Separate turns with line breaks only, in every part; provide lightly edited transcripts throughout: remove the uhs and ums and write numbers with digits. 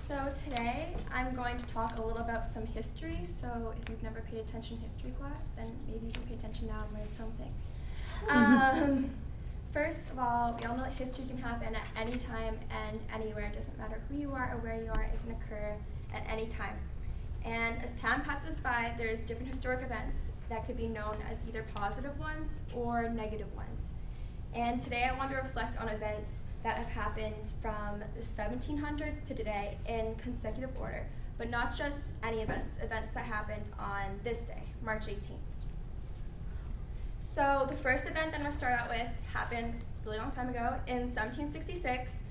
So today I'm going to talk a little about some history. So if you've never paid attention in history class, then maybe you can pay attention now and learn something. First of all, we all know that history can happen at any time and anywhere. It doesn't matter who you are or where you are, it can occur at any time. And as time passes by, there's different historic events that could be known as either positive ones or negative ones. And today I want to reflect on events that have happened from the 1700s to today in consecutive order, but not just any events that happened on this day, March 18th. So the first event that I'm going to start out with happened a really long time ago in 1766,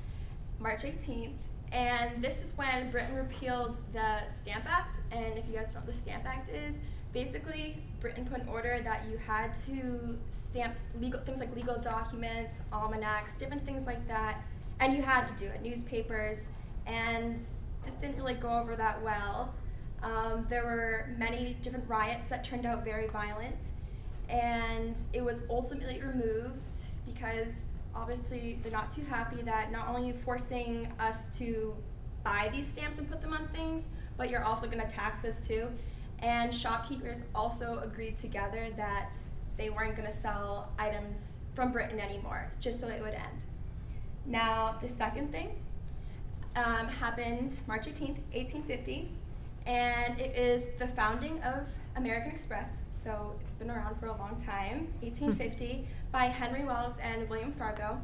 March 18th, and this is when Britain repealed the Stamp Act. And if you guys don't know what the Stamp Act is, basically Britain put an order that you had to stamp things like legal documents, almanacs, different things like that, and you had to do it, newspapers, and this didn't really go over that well. There were many different riots that turned out very violent, and it was ultimately removed because obviously they're not too happy that not only are you forcing us to buy these stamps and put them on things, but you're also going to tax us too. And shopkeepers also agreed together that they weren't going to sell items from Britain anymore, just so it would end. Now, the second thing happened March 18th, 1850, and it is the founding of American Express. So it's been around for a long time, 1850, by Henry Wells and William Fargo.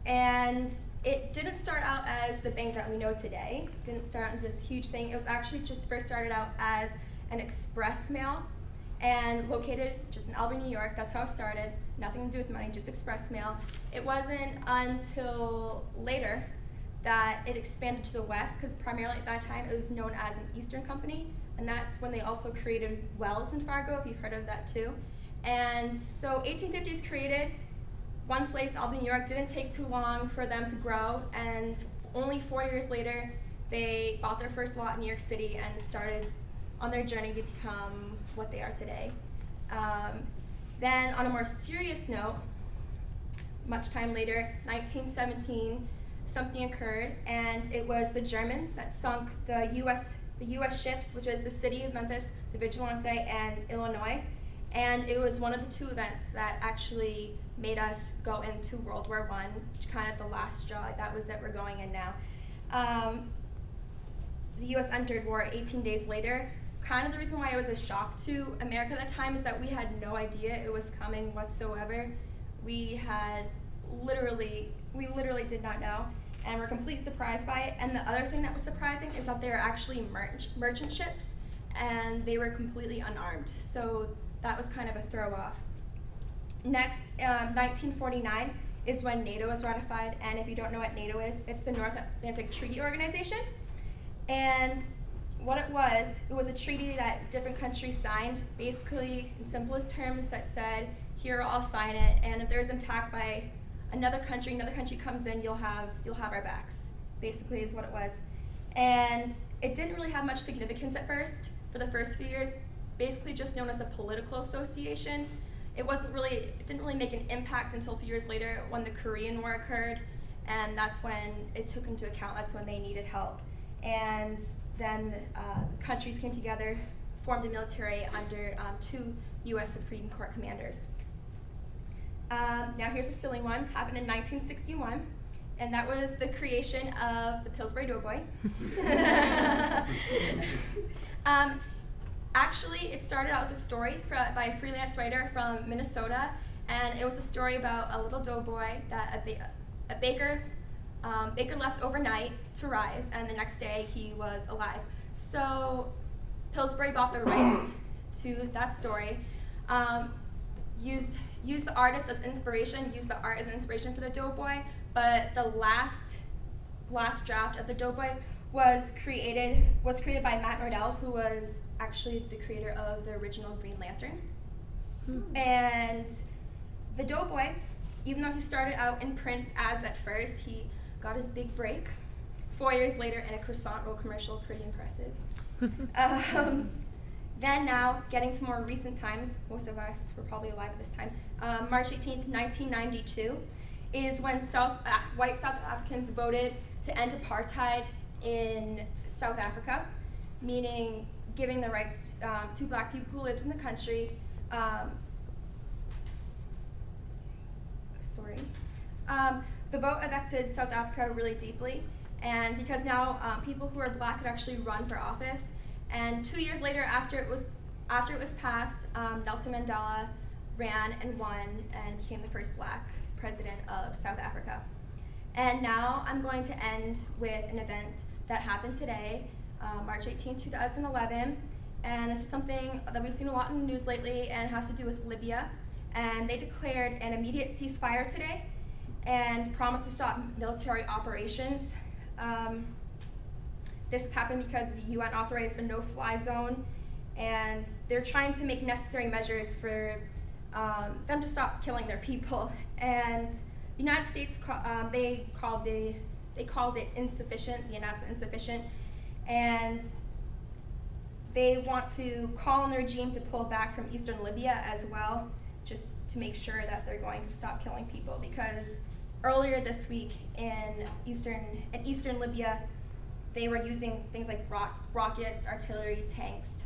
And it didn't start out as the bank that we know today. It didn't start out as this huge thing. It was actually just first started out as an express mail and located just in Albany, New York. That's how it started. Nothing to do with money, just express mail. It wasn't until later that it expanded to the West, because primarily at that time it was known as an Eastern Company, and that's when they also created Wells and Fargo, if you've heard of that too. And so 1850 is created. One place, Albany, New York, didn't take too long for them to grow, and only 4 years later they bought their first lot in New York City and started on their journey to become what they are today. Then on a more serious note, much time later, 1917, something occurred, and it was the Germans that sunk the U.S. ships, which was the city of Memphis, the Vigilante, and Illinois. And it was one of the two events that actually made us go into World War I, kind of the last straw. That was it, we're going in now. The U.S. entered war 18 days later. Kind of the reason why it was a shock to America at that time is that we had no idea it was coming whatsoever. We literally did not know, and we're completely surprised by it. And the other thing that was surprising is that they were actually merchant ships, and they were completely unarmed. So that was kind of a throw-off. Next, 1949 is when NATO was ratified, and if you don't know what NATO is, it's the North Atlantic Treaty Organization. And what it was a treaty that different countries signed, basically in simplest terms, that said, here, I'll sign it, and if there's an attack by another country comes in, you'll have our backs, basically is what it was. And it didn't really have much significance at first, for the first few years, basically just known as a political association. It didn't really make an impact until a few years later when the Korean War occurred, and that's when it took into account, that's when they needed help. And then countries came together, formed a military under two U.S. Supreme Court commanders. Now here's a silly one, happened in 1961, and that was the creation of the Pillsbury Doughboy. Actually, it started out as a story by a freelance writer from Minnesota, and it was a story about a little doughboy that a baker left overnight to rise, and the next day he was alive. So Pillsbury bought the rights to that story, used the artist as inspiration, used the art as an inspiration for the doughboy, but the last draft of the doughboy was created by Matt Nordell, who was actually the creator of the original Green Lantern. And the doughboy, even though he started out in print ads at first, he got his big break 4 years later in a croissant roll commercial. Pretty impressive. Then now, getting to more recent times, most of us were probably alive at this time, March 18th, 1992, is when white South Africans voted to end apartheid in South Africa, meaning giving the rights to Black people who lived in the country. The vote affected South Africa really deeply, and because now people who are Black could actually run for office. And 2 years later, after it was passed, Nelson Mandela ran and won and became the first Black president of South Africa. And now I'm going to end with an event that happened today, March 18, 2011. And this is something that we've seen a lot in the news lately, and it has to do with Libya. And they declared an immediate ceasefire today and promised to stop military operations. This happened because the UN authorized a no-fly zone, and they're trying to make necessary measures for them to stop killing their people. And the United States, they called it insufficient, the announcement insufficient, and they want to call on the regime to pull back from eastern Libya as well, just to make sure that they're going to stop killing people. Because earlier this week in eastern Libya, they were using things like rockets, artillery, tanks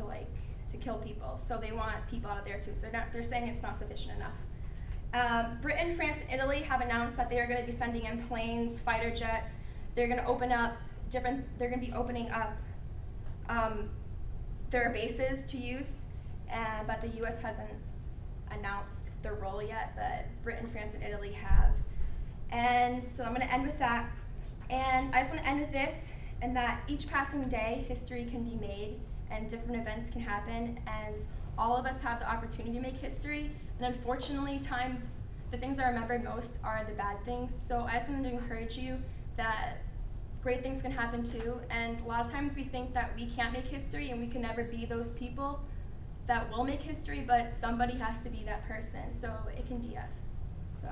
to kill people. So they want people out of there too. So they're saying it's not sufficient enough. Britain, France, and Italy have announced that they are going to be sending in planes, fighter jets. They're going to be opening up their bases to use, but the U.S. hasn't announced their role yet, but Britain, France, and Italy have. And so I'm going to end with that. And I just want to end with this, and that each passing day, history can be made, and different events can happen, and all of us have the opportunity to make history. And unfortunately, the things I remember most are the bad things. So I just wanted to encourage you that great things can happen too. And a lot of times we think that we can't make history and we can never be those people that will make history, but somebody has to be that person. So it can be us. So.